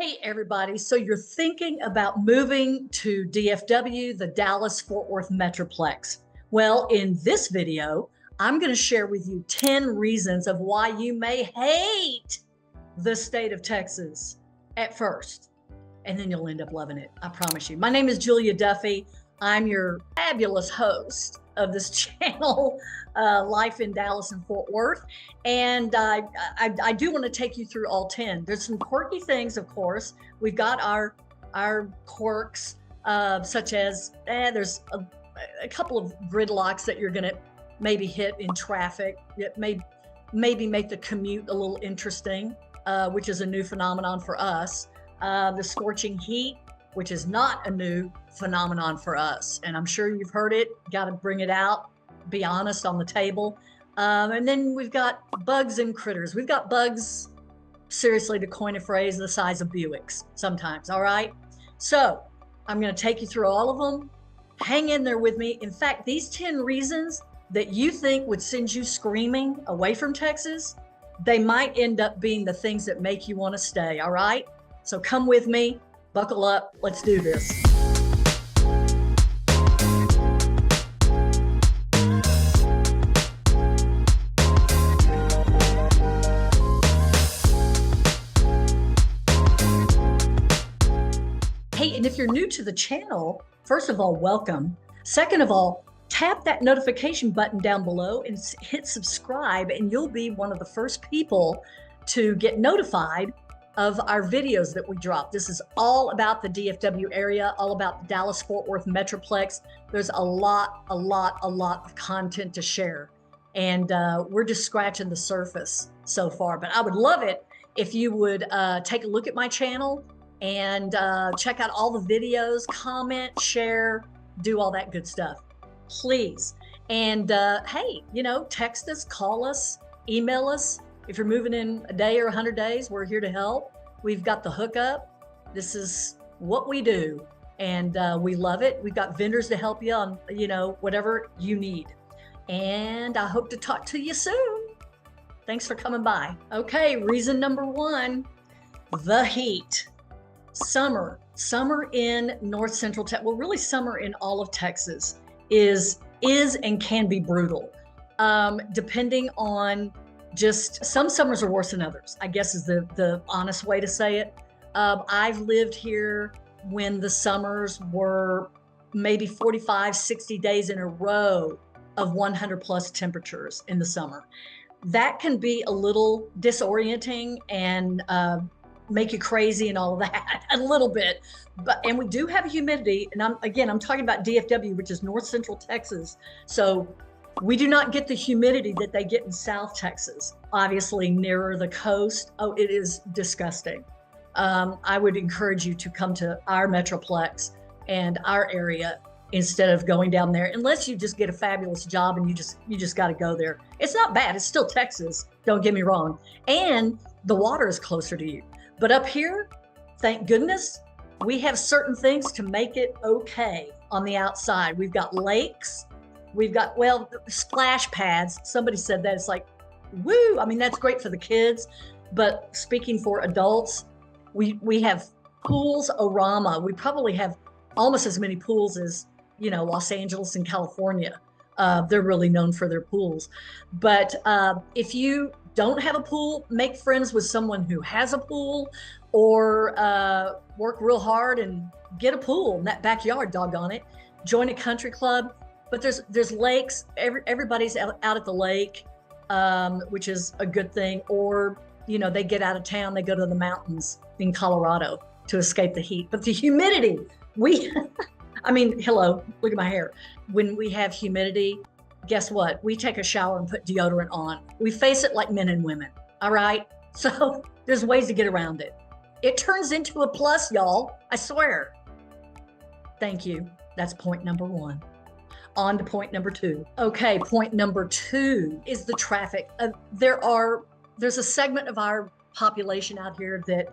Hey, everybody. So you're thinking about moving to DFW, the Dallas-Fort Worth metroplex. Well, in this video, I'm going to share with you 10 reasons of why you may hate the state of Texas at first, and then you'll end up loving it. I promise you. My name is Julia Duffy. I'm your fabulous host of this channel, Life in Dallas and Fort Worth. And I do want to take you through all 10. There's some quirky things, of course. We've got our quirks, such as there's a couple of gridlocks that you're going to maybe hit in traffic. It may maybe make the commute a little interesting, which is a new phenomenon for us. The scorching heat, which is not a new phenomenon for us. And I'm sure you've heard it, got to bring it out, be honest on the table. And then we've got bugs and critters. We've got bugs, seriously, to coin a phrase, the size of Buicks sometimes, all right? So I'm gonna take you through all of them. Hang in there with me. In fact, these 10 reasons that you think would send you screaming away from Texas, they might end up being the things that make you wanna stay, all right? So come with me, buckle up, let's do this. Hey, and if you're new to the channel, first of all, welcome. Second of all, tap that notification button down below and hit subscribe, and you'll be one of the first people to get notified of our videos that we drop. This is all about the DFW area, all about the Dallas-Fort Worth metroplex. There's a lot of content to share. And we're just scratching the surface so far. But I would love it if you would take a look at my channel and check out all the videos, comment, share, do all that good stuff, please. And hey, you know, text us, call us, email us. If you're moving in a day or 100 days, we're here to help. We've got the hookup. This is what we do, and we love it. We've got vendors to help you on, you know, whatever you need. And I hope to talk to you soon. Thanks for coming by. Okay, reason number 1, the heat. Summer in North Central Texas, well, really summer in all of Texas is and can be brutal, depending on just some summers are worse than others, I guess is the honest way to say it. I've lived here when the summers were maybe 45, 60 days in a row of 100 plus temperatures in the summer. That can be a little disorienting and make you crazy and all of that a little bit. And we do have humidity. And I'm talking about DFW, which is North Central Texas. So we do not get the humidity that they get in South Texas, obviously nearer the coast. Oh, it is disgusting. I would encourage you to come to our metroplex and our area instead of going down there, unless you just get a fabulous job and you just got to go there. It's not bad. It's still Texas. Don't get me wrong. And the water is closer to you. But up here, thank goodness, we have certain things to make it okay on the outside. We've got lakes. We've got, well, splash pads. Somebody said that. It's like, woo. I mean, that's great for the kids. But speaking for adults, we have pools orama. We probably have almost as many pools as, you know, Los Angeles and California. They're really known for their pools. But if you don't have a pool, make friends with someone who has a pool, or work real hard and get a pool in that backyard, doggone it. Join a country club. But there's lakes. Everybody's out at the lake, which is a good thing. Or, you know, they get out of town, they go to the mountains in Colorado to escape the heat. But the humidity, I mean, hello, look at my hair. When we have humidity, guess what? We take a shower and put deodorant on. We face it like men and women, all right? So there's ways to get around it. It turns into a plus, y'all, I swear. Thank you. That's point number 1. On to point number 2. Okay, point number 2 is the traffic. There's a segment of our population out here that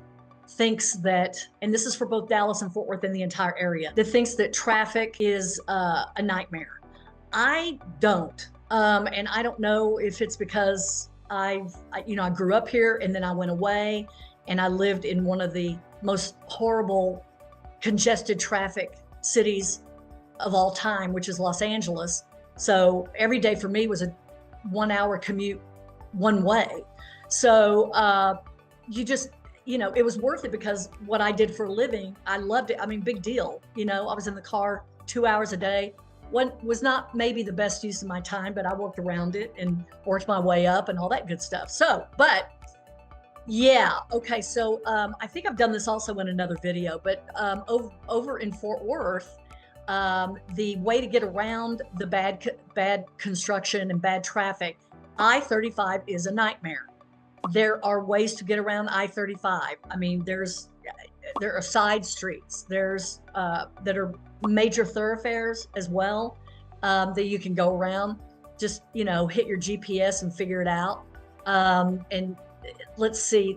thinks that, and this is for both Dallas and Fort Worth and the entire area, that thinks that traffic is a nightmare. I don't, and I don't know if it's because I grew up here and then I went away and I lived in one of the most horrible congested traffic cities of all time, which is Los Angeles. So every day for me was a 1 hour commute one way. So you just, it was worth it because what I did for a living, I loved it. I mean, big deal. I was in the car 2 hours a day. Was not maybe the best use of my time, but I worked around it and worked my way up and all that good stuff. So, but yeah, okay. So I think I've done this also in another video, but over in Fort Worth, the way to get around the bad construction and bad traffic, I-35 is a nightmare. There are ways to get around I-35. I mean, there are side streets. There's that are major thoroughfares as well that you can go around. Just hit your GPS and figure it out. And let's see,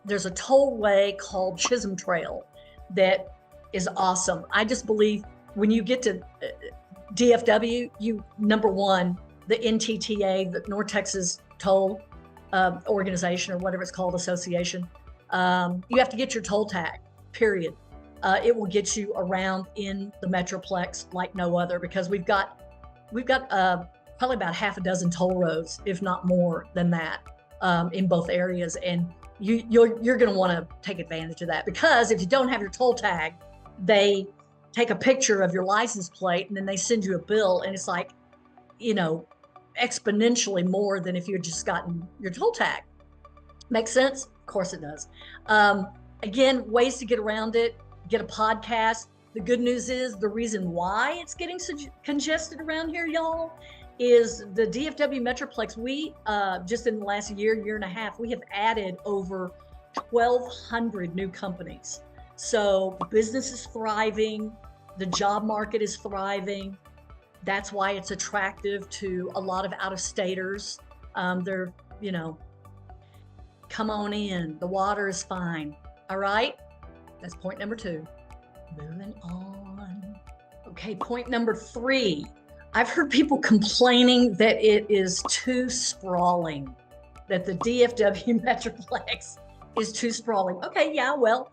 there's a tollway called Chisholm Trail that is awesome. I just believe when you get to DFW, number one, the NTTA, the North Texas Toll Organization or whatever it's called, association, you have to get your toll tag, period. It will get you around in the metroplex like no other, because we've got probably about half a dozen toll roads, if not more than that, in both areas. And you're going to want to take advantage of that, because if you don't have your toll tag, they take a picture of your license plate and then they send you a bill, and it's like, exponentially more than if you had just gotten your toll tag. Makes sense? Of course it does. Again, ways to get around it. Get a podcast. The good news is the reason why it's getting congested around here, y'all, is the DFW Metroplex. We just in the last year and a half, we have added over 1,200 new companies. So business is thriving. The job market is thriving. That's why it's attractive to a lot of out-of-staters. They're, come on in. The water is fine. All right. That's point number 2. Moving on. Okay, point number 3. I've heard people complaining that it is too sprawling, that the DFW Metroplex is too sprawling. Okay, yeah, well,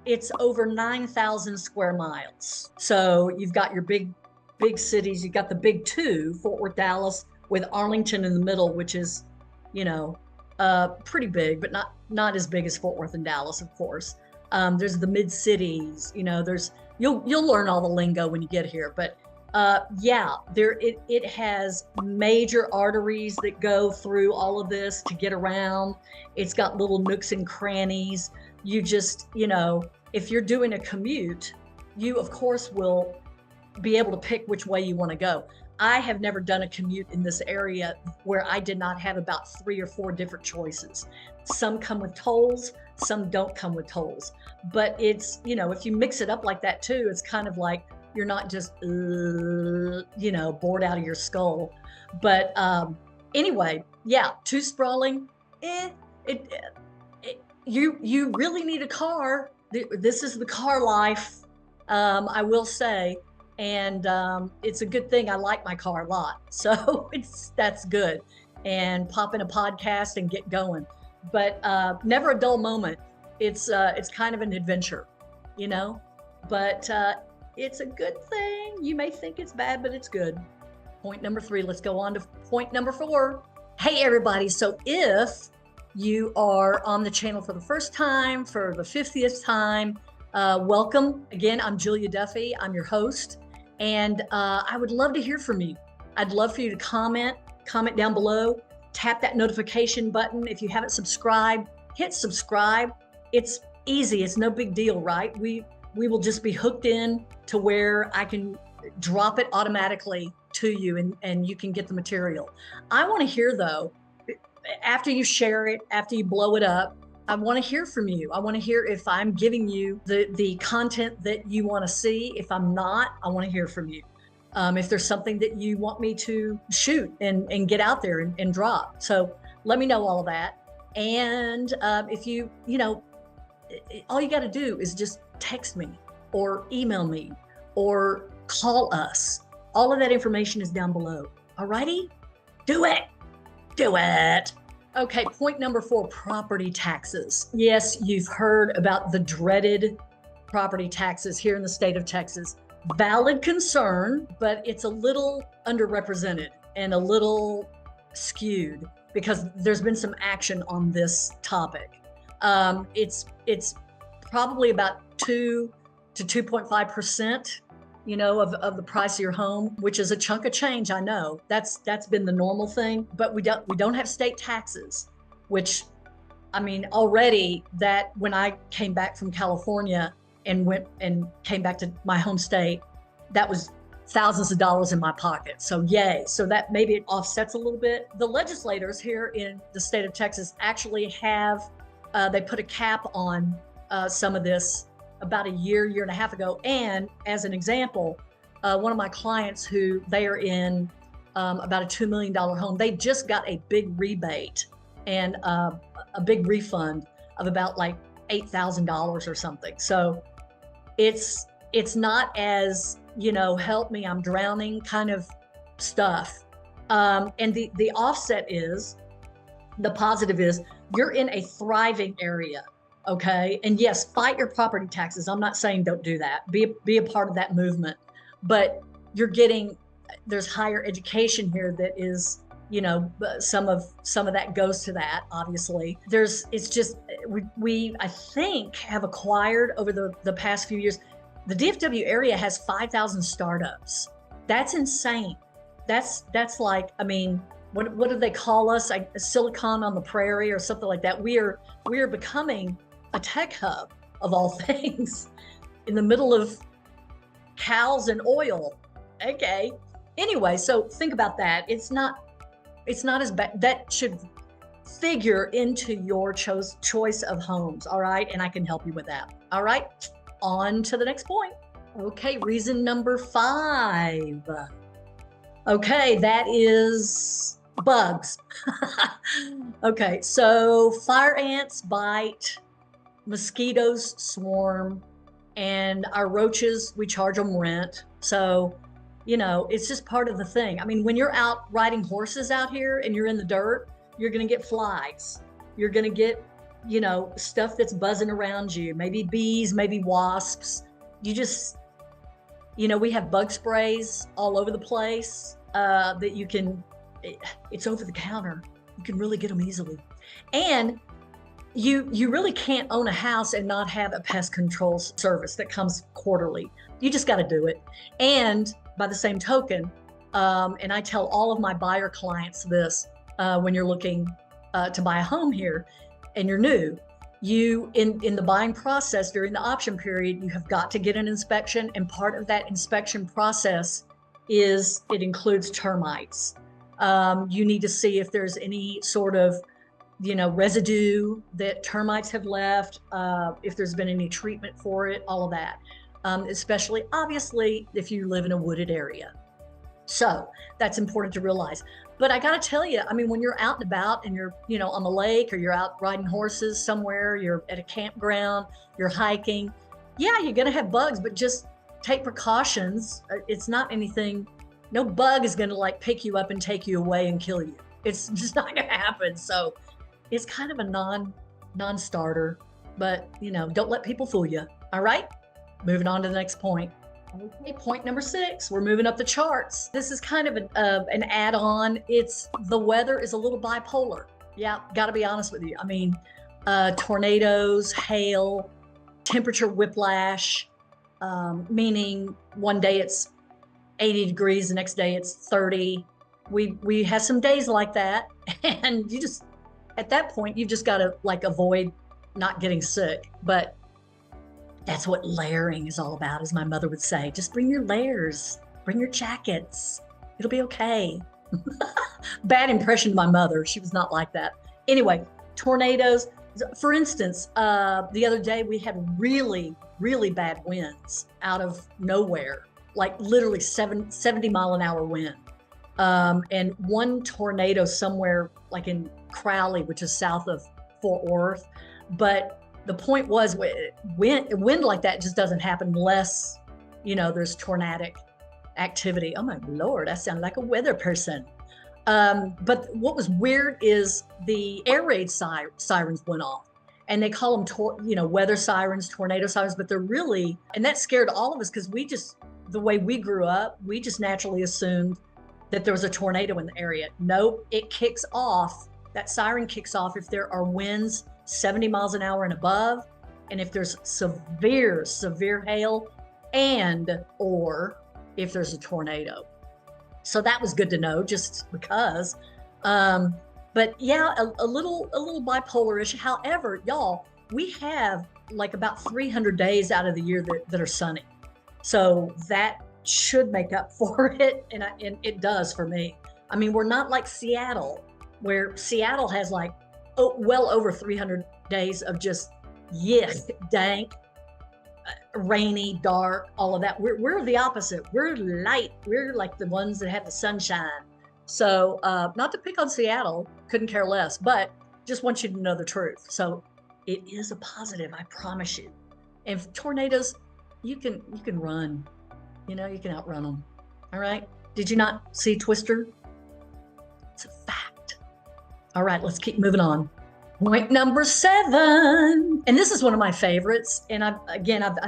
it's over 9,000 square miles. So you've got your big cities. You've got the big 2, Fort Worth, Dallas, with Arlington in the middle, which is, pretty big, but not as big as Fort Worth and Dallas, of course. There's the mid cities. You'll learn all the lingo when you get here. But it has major arteries that go through all of this to get around. It's got little nooks and crannies. You just, if you're doing a commute, you of course will be able to pick which way you want to go. I have never done a commute in this area where I did not have about 3 or 4 different choices. Some come with tolls, some don't come with tolls. But it's, if you mix it up like that too, it's kind of like you're not just, bored out of your skull. But anyway, yeah, too sprawling. You really need a car. This is the car life, I will say. And it's a good thing. I like my car a lot. So that's good. And pop in a podcast and get going. But never a dull moment. It's kind of an adventure, but it's a good thing. You may think it's bad, but it's good. Point number 3, let's go on to point number 4. Hey, everybody. So if you are on the channel for the first time, for the 50th time, welcome. Again, I'm Julia Duffy. I'm your host. And I would love to hear from you. I'd love for you to comment down below, tap that notification button. If you haven't subscribed, hit subscribe. It's easy. It's no big deal, right? We will just be hooked in to where I can drop it automatically to you and you can get the material. I want to hear though, after you share it, after you blow it up, I want to hear from you. I want to hear if I'm giving you the content that you want to see. If I'm not, I want to hear from you. If there's something that you want me to shoot and get out there and drop. So let me know all of that. And if you all you got to do is just text me or email me or call us. All of that information is down below. All righty? Do it. Okay, point number 4, property taxes. Yes, you've heard about the dreaded property taxes here in the state of Texas. Valid concern, but it's a little underrepresented and a little skewed because there's been some action on this topic. It's probably about 2 to 2.5%, of the price of your home, which is a chunk of change. I know that's been the normal thing, but we don't have state taxes, which, I mean, already that when I came back from California and came back to my home state, that was thousands of dollars in my pocket. So yay. So that maybe it offsets a little bit. The legislators here in the state of Texas actually have, they put a cap on some of this about a year and a half ago. And as an example, one of my clients who they are in about a $2 million home, they just got a big rebate and a big refund of about like $8,000 or something. So it's not as, help me, I'm drowning kind of stuff. And the offset is, the positive is, you're in a thriving area, okay? And yes, fight your property taxes. I'm not saying don't do that. Be a part of that movement. But there's higher education here that is, some of that goes to that, obviously. It's just, we I think have acquired over the past few years, the DFW area has 5,000 startups. That's insane. That's like, I mean, what do they call us? Like Silicon on the Prairie or something like that. We are becoming a tech hub of all things in the middle of cows and oil. Okay. Anyway, so think about that. It's not as bad. That should figure into your choice of homes. All right. And I can help you with that. All right. On to the next point. Okay. Reason number 5. Okay. That is bugs. Okay. So fire ants bite, mosquitoes swarm, and our roaches, we charge them rent. So, it's just part of the thing. I mean, when you're out riding horses out here and you're in the dirt, you're going to get flies. You're going to get, stuff that's buzzing around you, maybe bees, maybe wasps. You just, we have bug sprays all over the place that you can, it's over the counter. You can really get them easily. And you really can't own a house and not have a pest control service that comes quarterly. You just got to do it. And by the same token, and I tell all of my buyer clients this, when you're looking to buy a home here and you're new, you in the buying process during the option period, you have got to get an inspection. And part of that inspection process is it includes termites. You need to see if there's any sort of residue that termites have left, if there's been any treatment for it, all of that. Especially, obviously, if you live in a wooded area. So that's important to realize. But I got to tell you, I mean, when you're out and about and you're, on the lake or you're out riding horses somewhere, you're at a campground, you're hiking, yeah, you're going to have bugs, but just take precautions. It's not anything, no bug is going to like pick you up and take you away and kill you. It's just not going to happen. So it's kind of a non-starter, but don't let people fool you. All right, moving on to the next point. Okay, point number 6, we're moving up the charts. This is kind of an add-on. It's the weather is a little bipolar. Yeah, got to be honest with you. I mean, tornadoes, hail, temperature whiplash, meaning one day it's 80 degrees, the next day it's 30. We have some days like that, and you just, at that point, you've just got to like avoid not getting sick. But that's what layering is all about, as my mother would say. Just bring your layers, bring your jackets. It'll be okay. Bad impression of my mother. She was not like that. Anyway, tornadoes. For instance, the other day we had really, really bad winds out of nowhere, like literally 70 mile an hour wind. And one tornado somewhere like in Crowley, which is south of Fort Worth. But the point was, wind like that just doesn't happen unless, there's tornadic activity. Oh my Lord, I sound like a weather person. But what was weird is the air raid sirens went off, and they call them, weather sirens, tornado sirens, but they're really, and that scared all of us because the way we grew up, we just naturally assumed that there was a tornado in the area. Nope, that siren kicks off if there are winds 70 miles an hour and above, and if there's severe hail, or if there's a tornado. So that was good to know, just because. But yeah, a little bipolar-ish. However, y'all, we have like about 300 days out of the year that are sunny. So that should make up for it, and it does for me. I mean, we're not like Seattle, where Seattle has like well over 300 days of just dank, rainy, dark, all of that. We're the opposite. We're light. We're like the ones that have the sunshine. So not to pick on Seattle, couldn't care less, but just want you to know the truth. So it is a positive, I promise you. And tornadoes, you can run. You can outrun them. All right. Did you not see Twister? It's a fact. All right, let's keep moving on. Point number 7, and this is one of my favorites. And I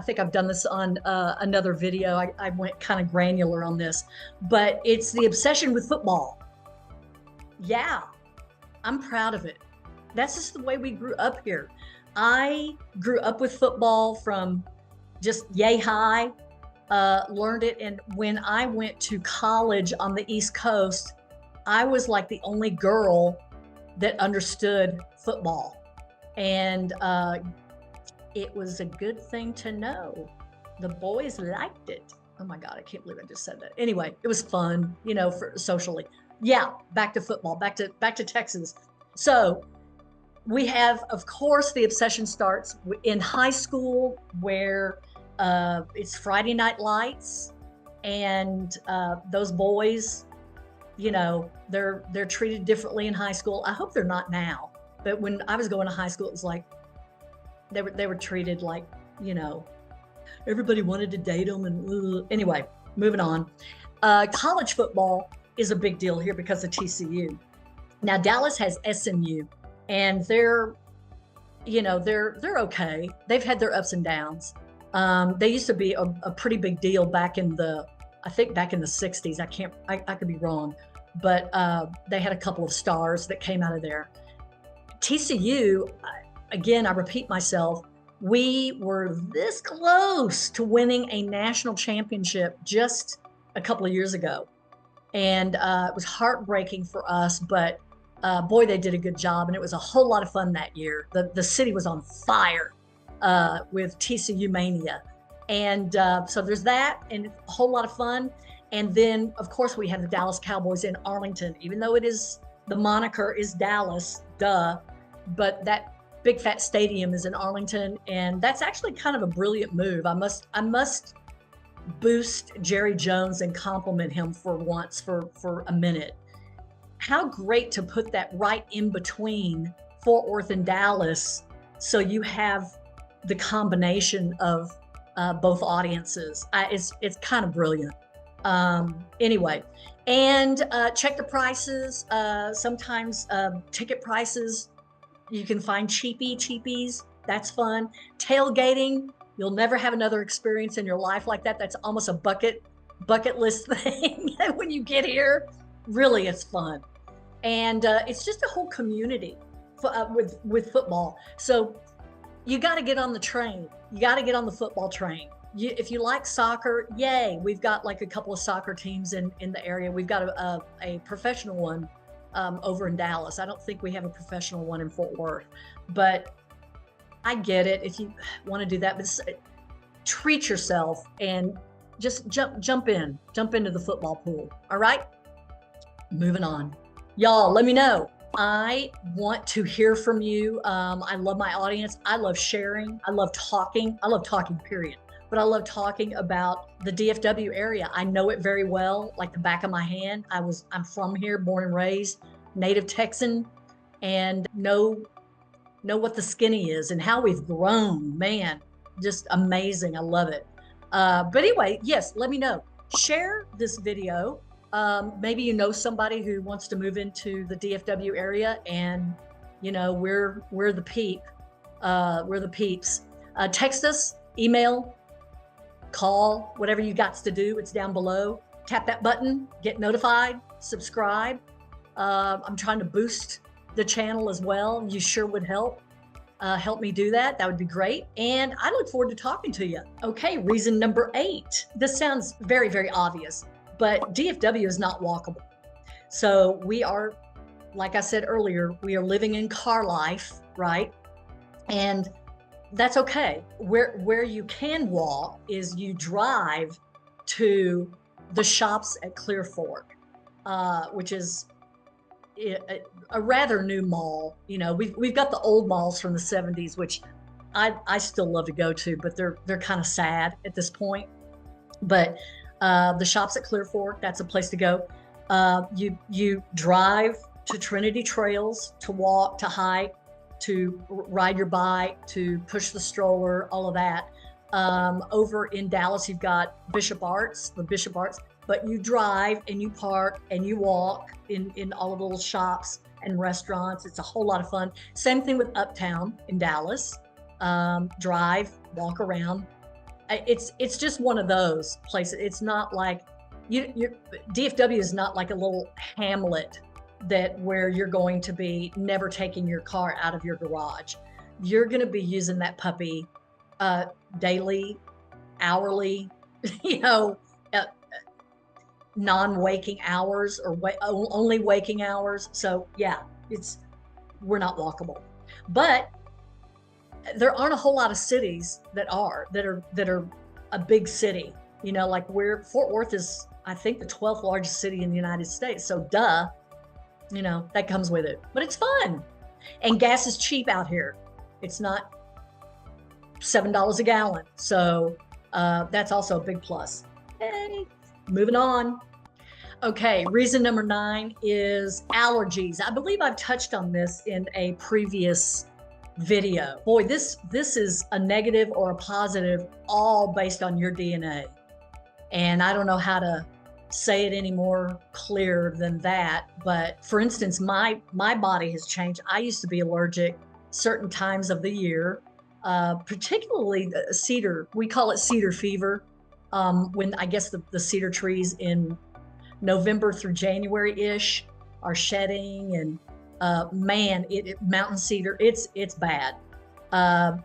think I've done this on another video. I went kind of granular on this, but it's the obsession with football. Yeah, I'm proud of it. That's just the way we grew up here. I grew up with football from just yay high. Learned it, and when I went to college on the East Coast, I was like the only girl that understood football, and it was a good thing to know. The boys liked it. Oh my God, I can't believe I just said that. Anyway, it was fun, for socially. Yeah, back to football, back to Texas. So we have, of course, the obsession starts in high school, where it's Friday Night Lights, and those boys, they're treated differently in high school. I hope they're not now, but when I was going to high school, it was like they were treated like, everybody wanted to date them, and anyway, moving on. College football is a big deal here because of TCU. Now Dallas has SMU, and they're okay. They've had their ups and downs. They used to be a pretty big deal back in the 60s. I could be wrong, but they had a couple of stars that came out of there. TCU, again, I repeat myself, we were this close to winning a national championship just a couple of years ago. And it was heartbreaking for us, but boy, they did a good job. And it was a whole lot of fun that year. The city was on fire with TCU mania. And so there's that, and a whole lot of fun. And then, of course, we have the Dallas Cowboys in Arlington, even though the moniker is Dallas, duh. But that big fat stadium is in Arlington, and that's actually kind of a brilliant move. I must boost Jerry Jones and compliment him for once, for a minute. How great to put that right in between Fort Worth and Dallas, so you have the combination of both audiences. It's kind of brilliant. Anyway, and check the prices. Sometimes ticket prices, you can find cheapies. That's fun. Tailgating, you'll never have another experience in your life like that. That's almost a bucket list thing when you get here. Really, it's fun. And it's just a whole community with football. So you got to get on the train. You got to get on the football train. If you like soccer, yay. We've got like a couple of soccer teams in the area. We've got a professional one over in Dallas. I don't think we have a professional one in Fort Worth, but I get it if you want to do that. But treat yourself and just jump into the football pool. All right, moving on. Y'all, let me know. I want to hear from you. I love my audience. I love sharing. I love talking. Period. But I love talking about the DFW area. I know it very well, like the back of my hand. I'm from here, born and raised, native Texan, and know what the skinny is and how we've grown. Man, just amazing. I love it. But anyway, yes, let me know. Share this video Maybe you know somebody who wants to move into the DFW area, and we're the peeps. Text us, email, call, whatever you got to do. It's down below. Tap that button, get notified, subscribe. I'm trying to boost the channel as well. You sure would help. Help me do that. That would be great. And I look forward to talking to you. Okay, reason number 8. This sounds very, very obvious, but DFW is not walkable. So we are, like I said earlier, we are living in car life, right? And that's okay. Where you can walk is you drive to the shops at Clear Fork, which is a rather new mall. We've got the old malls from the 70s, which I still love to go to, but they're kind of sad at this point. But the shops at Clear Fork, that's a place to go. You drive to Trinity Trails to walk, to hike, to ride your bike, to push the stroller, all of that. Over in Dallas, you've got the Bishop Arts, but you drive and you park and you walk in all of the little shops and restaurants. It's a whole lot of fun. Same thing with Uptown in Dallas. Drive, walk around. It's just one of those places. It's not like DFW is not like a little hamlet where you're going to be never taking your car out of your garage. You're going to be using that puppy daily, hourly, non-waking hours or only waking hours. So yeah, we're not walkable. But there aren't a whole lot of cities that are a big city. Like Fort Worth is, I think, the 12th largest city in the United States. So that comes with it. But it's fun. And gas is cheap out here. It's not $7 a gallon. So that's also a big plus. Hey, moving on. Okay, reason number 9 is allergies. I believe I've touched on this in a previous video. Boy, this is a negative or a positive, all based on your DNA. And I don't know how to say it any more clear than that. But for instance, my body has changed. I used to be allergic certain times of the year, particularly cedar. We call it cedar fever. When I guess the cedar trees in November through January-ish are shedding, and mountain cedar, it's bad.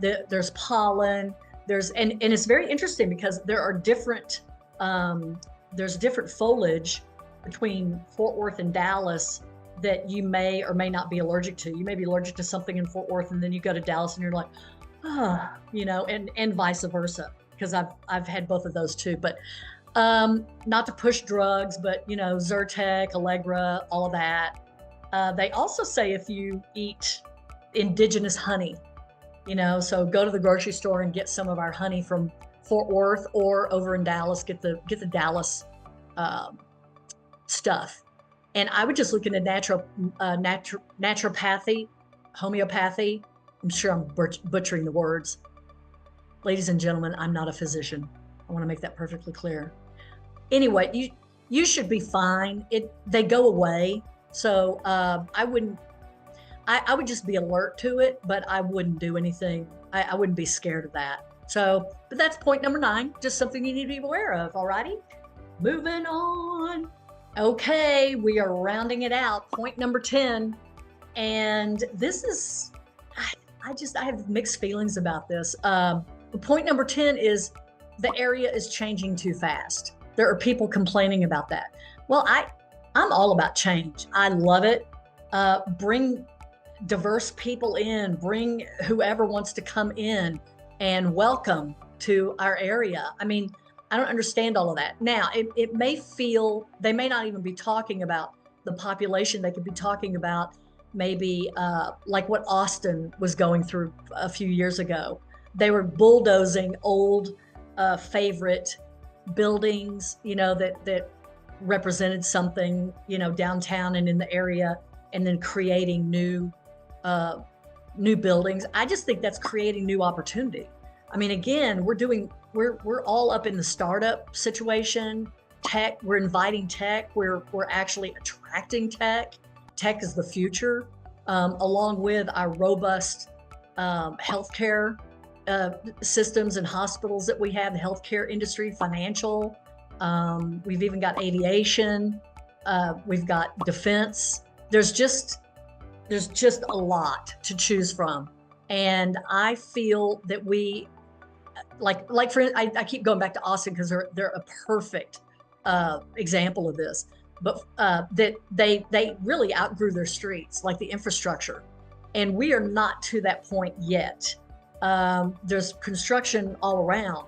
There's pollen, and it's very interesting because there are different foliage between Fort Worth and Dallas that you may or may not be allergic to. You may be allergic to something in Fort Worth, and then you go to Dallas and you're like, and vice versa, because I've had both of those too. But not to push drugs, but Zyrtec, Allegra, all of that. They also say if you eat indigenous honey, so go to the grocery store and get some of our honey from Fort Worth, or over in Dallas, get the Dallas stuff. And I would just look into naturopathy, homeopathy. I'm sure I'm butchering the words. Ladies and gentlemen, I'm not a physician. I want to make that perfectly clear. Anyway, you should be fine. They go away. So I would just be alert to it, but I wouldn't do anything. I wouldn't be scared of that. So, but that's point number 9, just something you need to be aware of. Alrighty, moving on. Okay, we are rounding it out. Point number 10. And this is, I have mixed feelings about this. The point number 10 is the area is changing too fast. There are people complaining about that. Well, I'm all about change. I love it. Bring diverse people in, bring whoever wants to come in, and welcome to our area. I mean, I don't understand all of that. Now, it may feel, they may not even be talking about the population. They could be talking about maybe like what Austin was going through a few years ago. They were bulldozing old favorite buildings, that represented something, downtown and in the area, and then creating new buildings. I just think that's creating new opportunity. I mean, again, we're all up in the startup situation, tech, we're inviting tech, we're actually attracting tech. Tech is the future, along with our robust healthcare systems and hospitals that we have, the healthcare industry, financial. We've even got aviation. We've got defense. There's just a lot to choose from. And I feel that we, I keep going back to Austin because they're a perfect example of this, but that they really outgrew their streets, like the infrastructure. And we are not to that point yet. There's construction all around,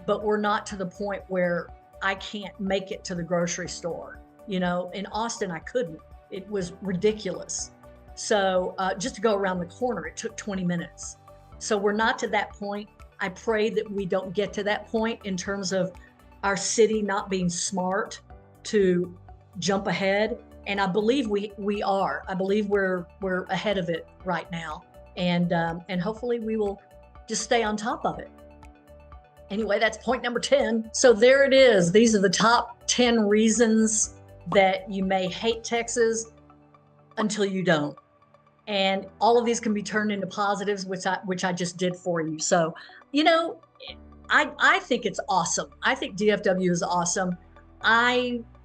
but we're not to the point where I can't make it to the grocery store. You know, in Austin, I couldn't. It was ridiculous. So just to go around the corner, it took 20 minutes. So we're not to that point. I pray that we don't get to that point in terms of our city not being smart to jump ahead. And I believe we are. I believe we're ahead of it right now. And hopefully we will just stay on top of it. Anyway, that's point number 10. So there it is. These are the top 10 reasons that you may hate Texas until you don't. And all of these can be turned into positives, which I just did for you. So, you know, I think it's awesome. I think DFW is awesome.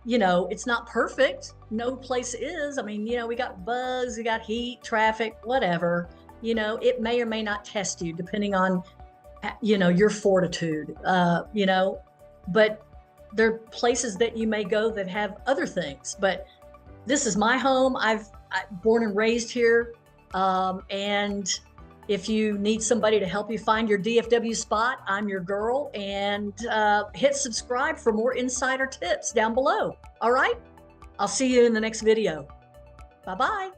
You know, it's not perfect. No place is. I mean, you know, we got bugs, we got heat, traffic, whatever. You know, it may or may not test you depending on, you know, your fortitude, you know, but there are places that you may go that have other things. But this is my home. I'm born and raised here. And if you need somebody to help you find your DFW spot, I'm your girl. And hit subscribe for more insider tips down below. All right. I'll see you in the next video. Bye-bye.